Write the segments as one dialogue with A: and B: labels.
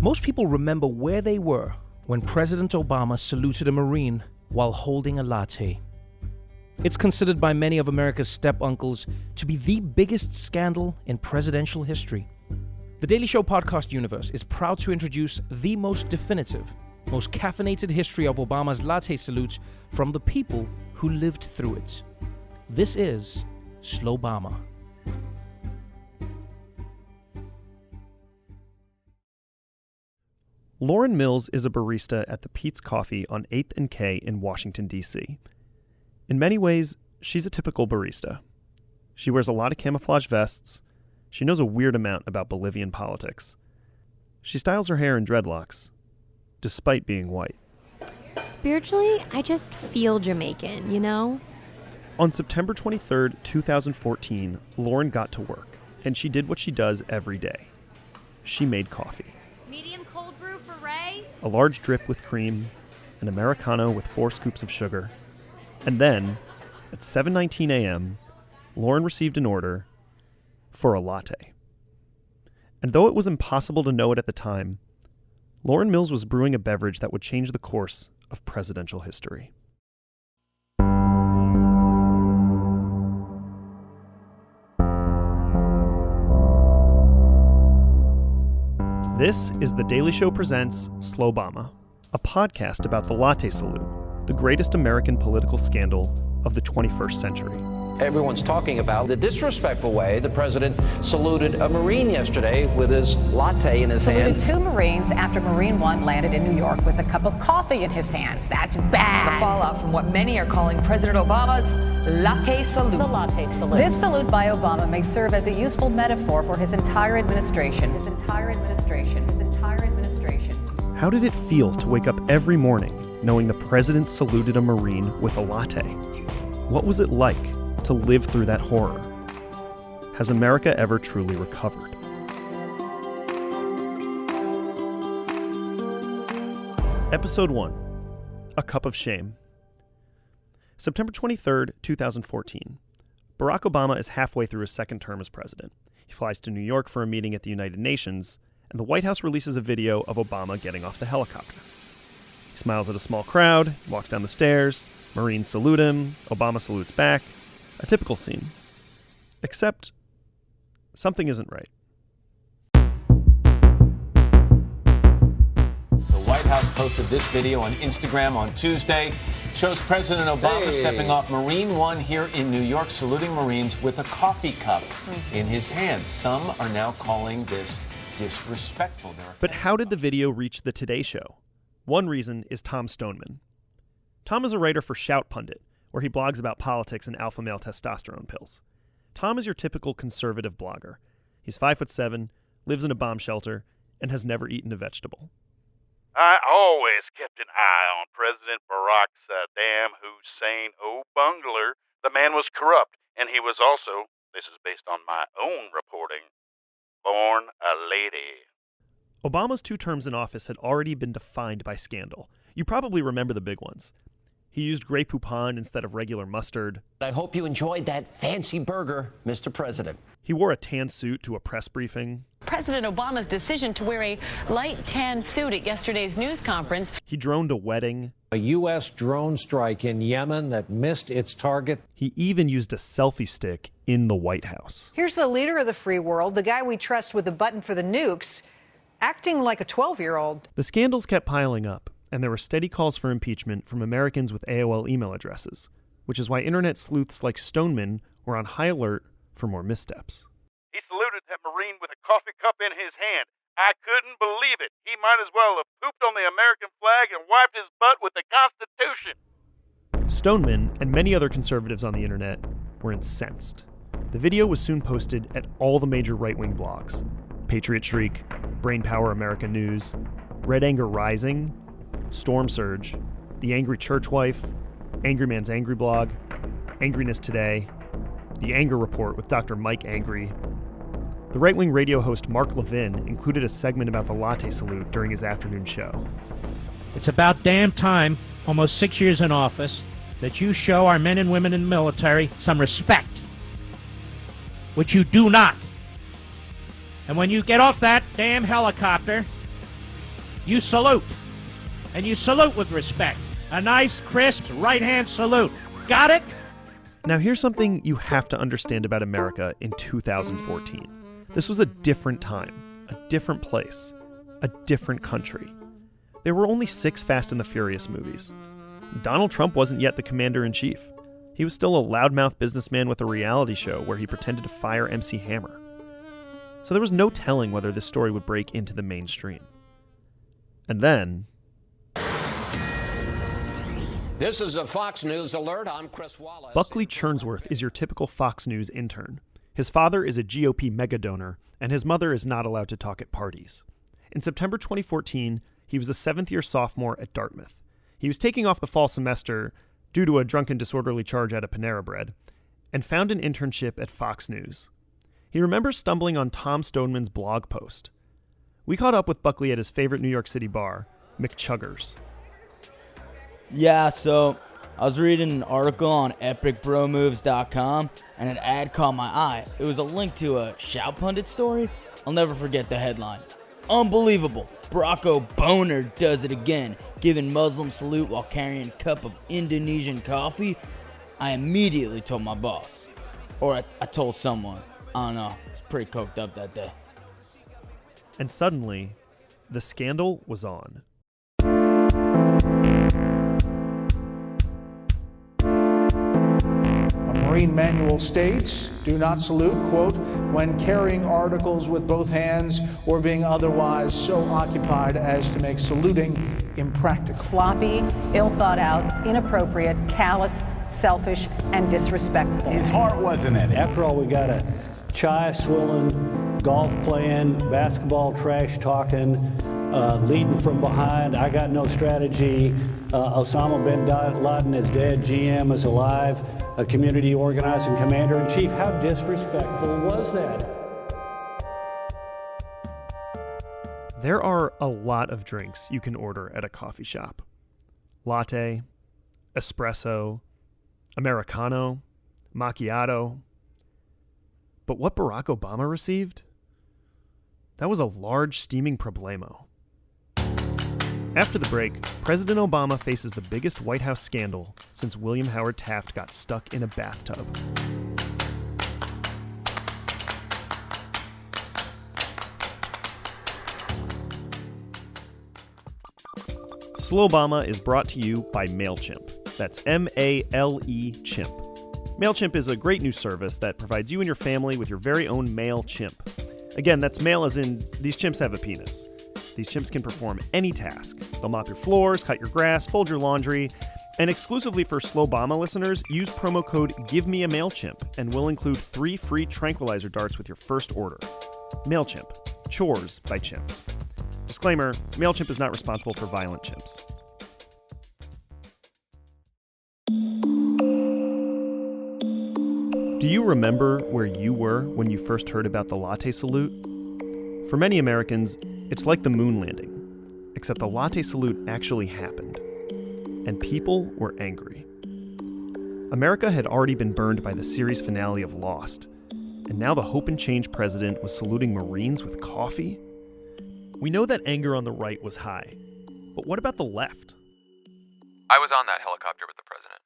A: Most people remember where they were when President Obama saluted a Marine while holding a latte. It's considered by many of America's step-uncles to be the biggest scandal in presidential history. The Daily Show podcast universe is proud to introduce the most definitive, most caffeinated history of Obama's latte salute from the people who lived through it. This is Slowbama.
B: Lauren Mills is a barista at the Peet's Coffee on 8th and K in Washington, D.C. In many ways, she's a typical barista. She wears a lot of camouflage vests. She knows a weird amount about Bolivian politics. She styles her hair in dreadlocks, despite being white.
C: Spiritually, I just feel Jamaican, you know?
B: On September 23rd, 2014, Lauren got to work, and she did what she does every day. She made coffee.
C: Medium cold brew for Ray?
B: A large drip with cream, an Americano with 4 scoops of sugar. And then, at 7:19 a.m., Lauren received an order for a latte. And though it was impossible to know it at the time, Lauren Mills was brewing a beverage that would change the course of presidential history. This is The Daily Show presents Slowbama, a podcast about the latte salute, the greatest American political scandal of the 21st century.
D: Everyone's talking about the disrespectful way the president saluted a Marine yesterday with his latte in his hand.
E: Saluted 2 Marines after Marine 1 landed in New York with a cup of coffee in his hands. That's bad.
F: The fallout from what many are calling President Obama's latte salute.
E: The latte salute. This salute by Obama may serve as a useful metaphor for his entire administration.
B: How did it feel to wake up every morning knowing the president saluted a Marine with a latte? What was it like to live through that horror? Has America ever truly recovered? Episode 1, A Cup of Shame. September 23rd, 2014. Barack Obama is halfway through his second term as president. He flies to New York for a meeting at the United Nations, and the White House releases a video of Obama getting off the helicopter. He smiles at a small crowd, walks down the stairs, Marines salute him, Obama salutes back. A typical scene. Except, something isn't right.
G: The White House posted this video on Instagram on Tuesday. Shows President Obama stepping off Marine 1 here in New York, saluting Marines with a coffee cup in his hand. Some are now calling this disrespectful.
B: But how did the video reach the Today Show? One reason is Tom Stoneman. Tom is a writer for Shout Pundit, where he blogs about politics and alpha male testosterone pills. Tom is your typical conservative blogger. He's 5'7", lives in a bomb shelter, and has never eaten a vegetable.
H: I always kept an eye on President Barack Saddam Hussein O'Bungler. The man was corrupt, and he was also, this is based on my own reporting, born a lady.
B: Obama's 2 terms in office had already been defined by scandal. You probably remember the big ones. He used Grey Poupon instead of regular mustard.
D: I hope you enjoyed that fancy burger, Mr. President.
B: He wore a tan suit to a press briefing.
F: President Obama's decision to wear a light tan suit at yesterday's news conference.
B: He droned a wedding.
I: A U.S. drone strike in Yemen that missed its target.
B: He even used a selfie stick in the White House.
J: Here's the leader of the free world, the guy we trust with the button for the nukes, acting like a 12-year-old.
B: The scandals kept piling up, and there were steady calls for impeachment from Americans with AOL email addresses, which is why internet sleuths like Stoneman were on high alert for more missteps.
H: He saluted that Marine with a coffee cup in his hand. I couldn't believe it. He might as well have pooped on the American flag and wiped his butt with the Constitution.
B: Stoneman and many other conservatives on the internet were incensed. The video was soon posted at all the major right-wing blogs: Patriot Streak, Brainpower America News, Red Anger Rising, Storm Surge, The Angry Church Wife, Angry Man's Angry Blog, Angriness Today, The Anger Report with Dr. Mike Angry. The right-wing radio host Mark Levin included a segment about the latte salute during his afternoon show.
K: It's about damn time, almost 6 years in office, that you show our men and women in the military some respect, which you do not. And when you get off that damn helicopter, you salute. And you salute with respect. A nice, crisp, right-hand salute. Got it?
B: Now here's something you have to understand about America in 2014. This was a different time, a different place, a different country. There were only 6 Fast and the Furious movies. Donald Trump wasn't yet the commander-in-chief. He was still a loudmouth businessman with a reality show where he pretended to fire MC Hammer. So there was no telling whether this story would break into the mainstream. And then...
L: This is a Fox News alert. I'm Chris Wallace.
B: Buckley Churnsworth is your typical Fox News intern. His father is a GOP megadonor, and his mother is not allowed to talk at parties. In September 2014, he was a 7th-year sophomore at Dartmouth. He was taking off the fall semester due to a drunken disorderly charge at a Panera Bread, and found an internship at Fox News. He remembers stumbling on Tom Stoneman's blog post. We caught up with Buckley at his favorite New York City bar, McChuggers.
M: Yeah, so I was reading an article on epicbromoves.com, and an ad caught my eye. It was a link to a Shout Pundit story. I'll never forget the headline. Unbelievable. Barack Obama does it again, giving Muslim salute while carrying a cup of Indonesian coffee. I immediately told my boss. Or I told someone. I don't know. It's pretty coked up that day.
B: And suddenly, the scandal was on.
N: Marine manual states, do not salute, quote, when carrying articles with both hands or being otherwise so occupied as to make saluting impractical.
E: Sloppy, ill thought out, inappropriate, callous, selfish, and disrespectful.
O: His heart wasn't in it. After all, we got a chai swilling, golf playing, basketball trash talking, leading from behind. I got no strategy. Osama bin Laden is dead. GM is alive. A community organizing commander-in-chief. How disrespectful was that?
B: There are a lot of drinks you can order at a coffee shop. Latte, espresso, Americano, macchiato. But what Barack Obama received? That was a large steaming problemo. After the break, President Obama faces the biggest White House scandal since William Howard Taft got stuck in a bathtub. Slowbama is brought to you by MailChimp. That's M-A-L-E Chimp. MailChimp is a great new service that provides you and your family with your very own mail chimp. Again, that's mail as in these chimps have a penis. These chimps can perform any task. They'll mop your floors, cut your grass, fold your laundry. And exclusively for Slowbama listeners, use promo code GIVEMEAMailChimp and we'll include 3 free tranquilizer darts with your first order. MailChimp. Chores by chimps. Disclaimer, MailChimp is not responsible for violent chimps. Do you remember where you were when you first heard about the latte salute? For many Americans, it's like the moon landing, except the latte salute actually happened, and people were angry. America had already been burned by the series finale of Lost, and now the Hope and Change president was saluting Marines with coffee? We know that anger on the right was high, but what about the left?
P: I was on that helicopter with the president.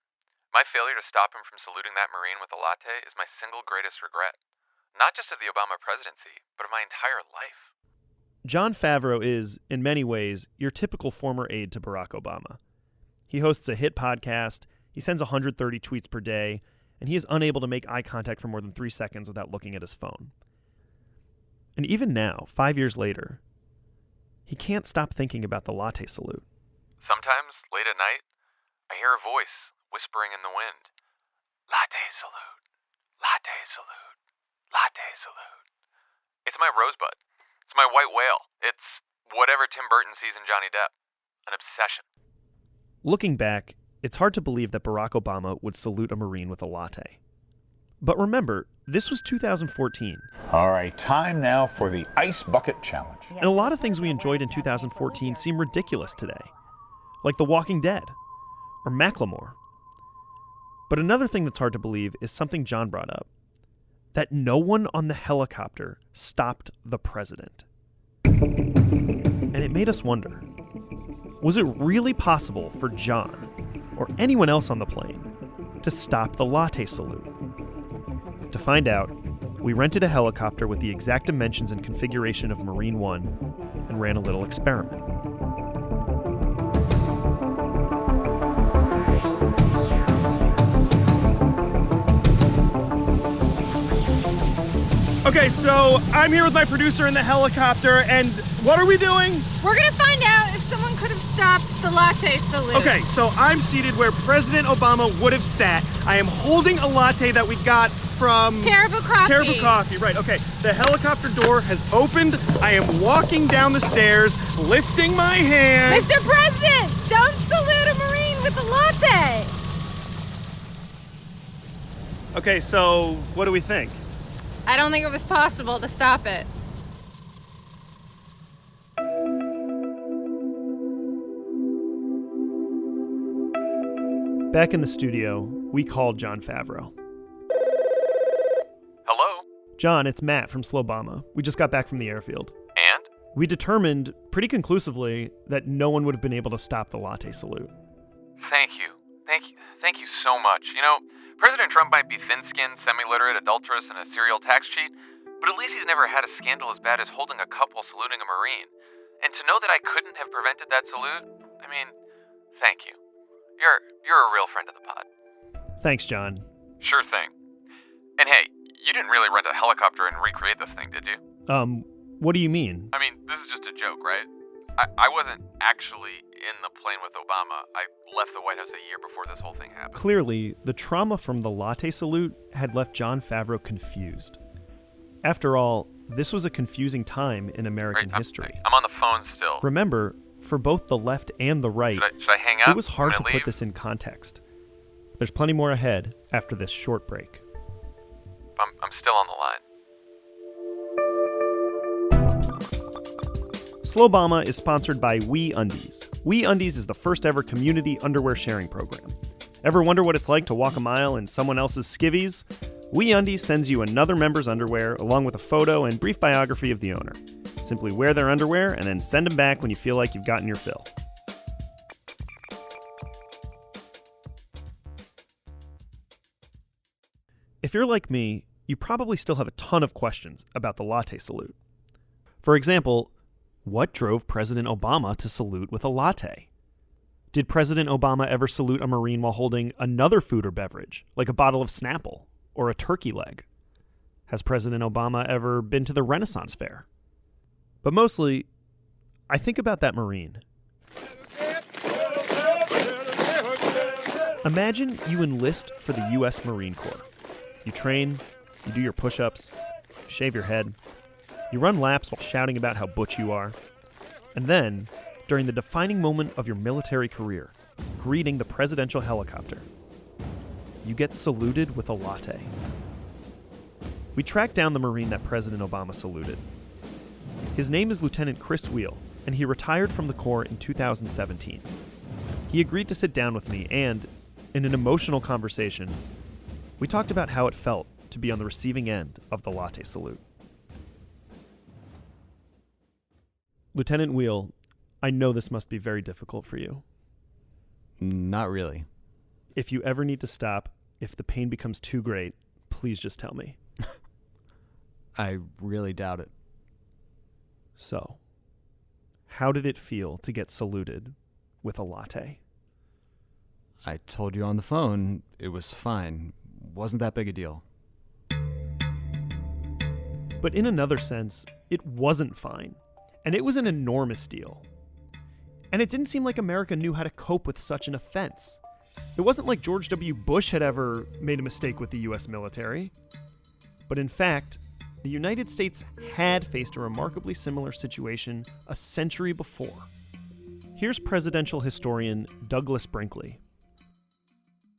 P: My failure to stop him from saluting that Marine with a latte is my single greatest regret. Not just of the Obama presidency, but of my entire life.
B: Jon Favreau is, in many ways, your typical former aide to Barack Obama. He hosts a hit podcast, he sends 130 tweets per day, and he is unable to make eye contact for more than 3 seconds without looking at his phone. And even now, 5 years later, he can't stop thinking about the latte salute.
P: Sometimes, late at night, I hear a voice whispering in the wind. Latte salute. Latte salute. Latte salute. It's my rosebud. It's my white whale. It's whatever Tim Burton sees in Johnny Depp. An obsession.
B: Looking back, it's hard to believe that Barack Obama would salute a Marine with a latte. But remember, this was 2014.
Q: All right, time now for the Ice Bucket Challenge.
B: And a lot of things we enjoyed in 2014 seem ridiculous today. Like The Walking Dead. Or Macklemore. But another thing that's hard to believe is something John brought up. That no one on the helicopter stopped the president. And it made us wonder, was it really possible for John, or anyone else on the plane, to stop the latte salute? To find out, we rented a helicopter with the exact dimensions and configuration of Marine One and ran a little experiment.
R: Okay, so I'm here with my producer in the helicopter, and what are we doing?
S: We're gonna find out if someone could have stopped the latte salute.
R: Okay, so I'm seated where President Obama would have sat. I am holding a latte that we got from...
S: Caribou Coffee.
R: Caribou Coffee, right, okay. The helicopter door has opened. I am walking down the stairs, lifting my hand.
S: Mr. President, don't salute a Marine with a latte.
R: Okay, so what do we think?
S: I don't think it was possible to stop it.
B: Back in the studio, we called Jon Favreau.
P: Hello?
B: John, it's Matt from Slowbama. We just got back from the airfield.
P: And?
B: We determined pretty conclusively that no one would have been able to stop the latte salute.
P: Thank you. Thank you so much. You know, President Trump might be thin-skinned, semi-literate, adulterous, and a serial tax cheat, but at least he's never had a scandal as bad as holding a cup while saluting a Marine. And to know that I couldn't have prevented that salute, I mean, thank you. You're a real friend of the pod.
B: Thanks, John.
P: Sure thing. And hey, you didn't really rent a helicopter and recreate this thing, did you?
B: What do you mean?
P: I mean, this is just a joke, right? I wasn't actually in the plane with Obama. I left the White House a year before this whole thing happened.
B: Clearly, the trauma from the latte salute had left Jon Favreau confused. After all, this was a confusing time in American history.
P: I'm on the phone still.
B: Remember, for both the left and the right,
P: should I hang up?
B: it was hard to
P: leave?
B: put this in context. There's plenty more ahead after this short break.
P: I'm still on the line.
B: Slowbama is sponsored by WeUndies. WeUndies is the first ever community underwear sharing program. Ever wonder what it's like to walk a mile in someone else's skivvies? WeUndies sends you another member's underwear along with a photo and brief biography of the owner. Simply wear their underwear and then send them back when you feel like you've gotten your fill. If you're like me, you probably still have a ton of questions about the latte salute. For example, what drove President Obama to salute with a latte? Did President Obama ever salute a Marine while holding another food or beverage, like a bottle of Snapple or a turkey leg? Has President Obama ever been to the Renaissance Fair? But mostly, I think about that Marine. Imagine you enlist for the U.S. Marine Corps. You train, you do your push-ups, you shave your head, you run laps while shouting about how butch you are. And then, during the defining moment of your military career, greeting the presidential helicopter, you get saluted with a latte. We tracked down the Marine that President Obama saluted. His name is Lieutenant Chris Wheel, and he retired from the Corps in 2017. He agreed to sit down with me and, in an emotional conversation, we talked about how it felt to be on the receiving end of the latte salute. Lieutenant Wheel, I know this must be very difficult for you.
T: Not really.
B: If you ever need to stop, if the pain becomes too great, please just tell me.
T: I really doubt it.
B: So, how did it feel to get saluted with a latte?
T: I told you on the phone it was fine. Wasn't that big a deal.
B: But in another sense, it wasn't fine. And it was an enormous deal. And it didn't seem like America knew how to cope with such an offense. It wasn't like George W. Bush had ever made a mistake with the U.S. military. But in fact, the United States had faced a remarkably similar situation a century before. Here's presidential historian Douglas Brinkley.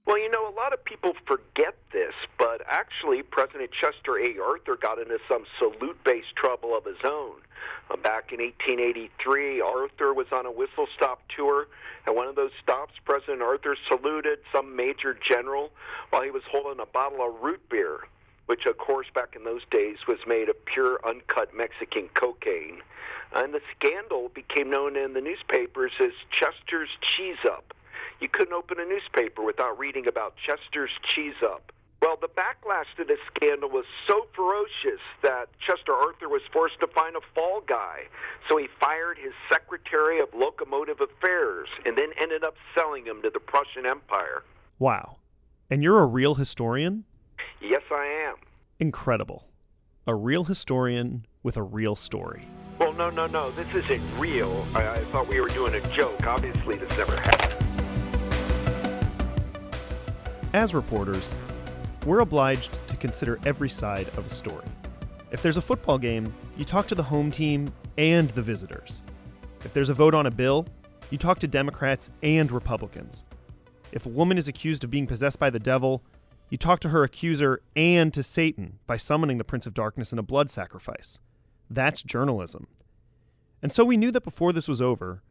U: Well, you know, a lot of people forget this, but actually President Chester A. Arthur got into some salute-based trouble of his own. Back in 1883, Arthur was on a whistle-stop tour. At one of those stops, President Arthur saluted some major general while he was holding a bottle of root beer, which, of course, back in those days was made of pure, uncut Mexican cocaine. And the scandal became known in the newspapers as Chester's Cheese Up. You couldn't open a newspaper without reading about Chester's Cheese Up. Well, the backlash to this scandal was so ferocious that Chester Arthur was forced to find a fall guy. So he fired his Secretary of Locomotive Affairs and then ended up selling him to the Prussian Empire.
B: Wow. And you're a real historian?
U: Yes, I am.
B: Incredible. A real historian with a real story.
U: Well, no. This isn't real. I thought we were doing a joke. Obviously, this never happened.
B: As reporters, we're obliged to consider every side of a story. If there's a football game, you talk to the home team and the visitors. If there's a vote on a bill, you talk to Democrats and Republicans. If a woman is accused of being possessed by the devil, you talk to her accuser and to Satan by summoning the Prince of Darkness in a blood sacrifice. That's journalism. And so we knew that before this was over,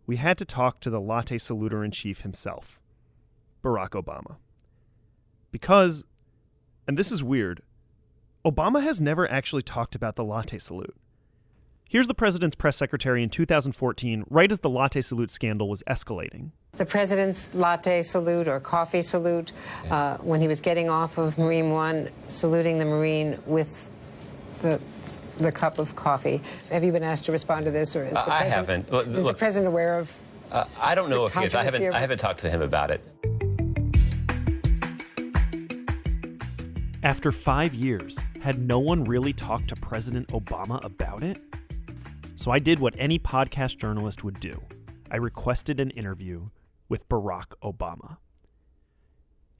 B: we had to talk to the latte saluter-in-chief himself, Barack Obama. Because, and this is weird, Obama has never actually talked about the latte salute. Here's the president's press secretary in 2014, right as the latte salute scandal was escalating.
A: The president's latte salute or coffee salute, when he was getting off of Marine One, saluting the Marine with the cup of coffee. Have you been asked to respond to this, or is the
V: I haven't. Well,
A: is the president aware of?
V: I don't know if he is. I haven't talked to him about it.
B: After 5 years, had no one really talked to President Obama about it? So I did what any podcast journalist would do. I requested an interview with Barack Obama.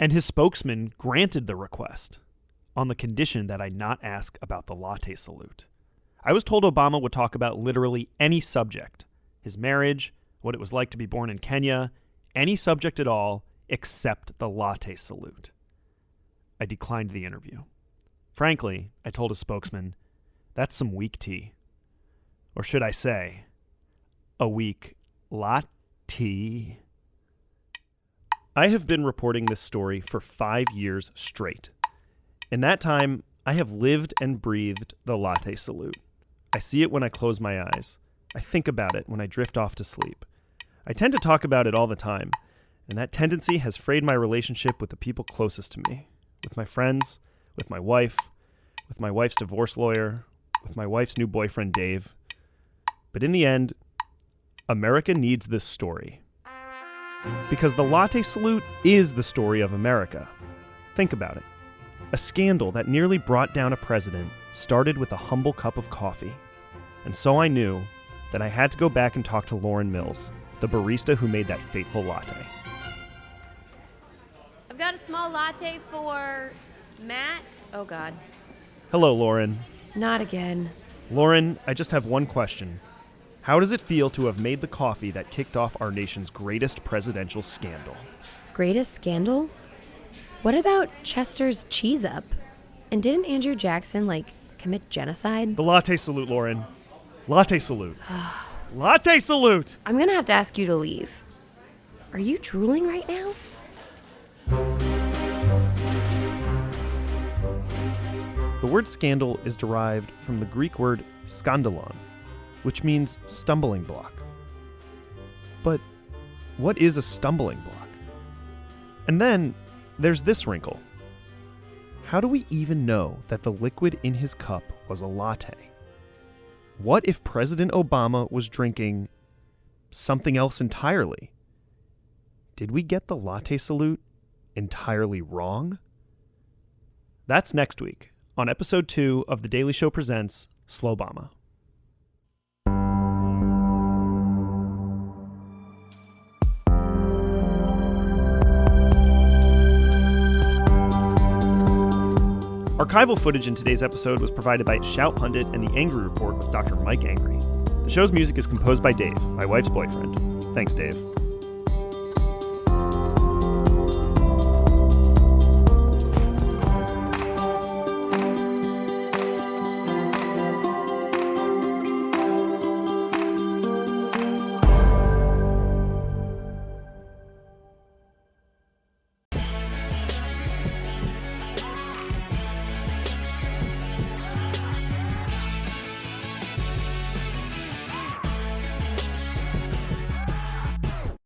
B: And his spokesman granted the request on the condition that I not ask about the latte salute. I was told Obama would talk about literally any subject, his marriage, what it was like to be born in Kenya, any subject at all except the latte salute. I declined the interview. Frankly, I told his spokesman, that's some weak tea. Or should I say, a weak latte. I have been reporting this story for 5 years straight. In that time, I have lived and breathed the latte salute. I see it when I close my eyes. I think about it when I drift off to sleep. I tend to talk about it all the time, and that tendency has frayed my relationship with the people closest to me. With my friends, with my wife, with my wife's divorce lawyer, with my wife's new boyfriend, Dave. But in the end, America needs this story. Because the latte salute is the story of America. Think about it. A scandal that nearly brought down a president started with a humble cup of coffee. And so I knew that I had to go back and talk to Lauren Mills, the barista who made that fateful latte.
C: I've got a small latte for Matt. Oh, God.
B: Hello, Lauren.
C: Not again.
B: Lauren, I just have one question. How does it feel to have made the coffee that kicked off our nation's greatest presidential scandal?
C: Greatest scandal? What about Chester's Cheese Up? And didn't Andrew Jackson, commit genocide?
B: The latte salute, Lauren. Latte salute. Latte salute!
C: I'm gonna have to ask you to leave. Are you drooling right now?
B: The word scandal is derived from the Greek word skandalon, which means stumbling block. But what is a stumbling block? And then there's this wrinkle. How do we even know that the liquid in his cup was a latte? What if President Obama was drinking something else entirely? Did we get the latte salute entirely wrong? That's next week on episode 2 of The Daily Show Presents Slowbama. Archival footage in today's episode was provided by Shout Pundit and The Angry Report with Dr. Mike Angry. The show's music is composed by Dave, my wife's boyfriend. Thanks, Dave.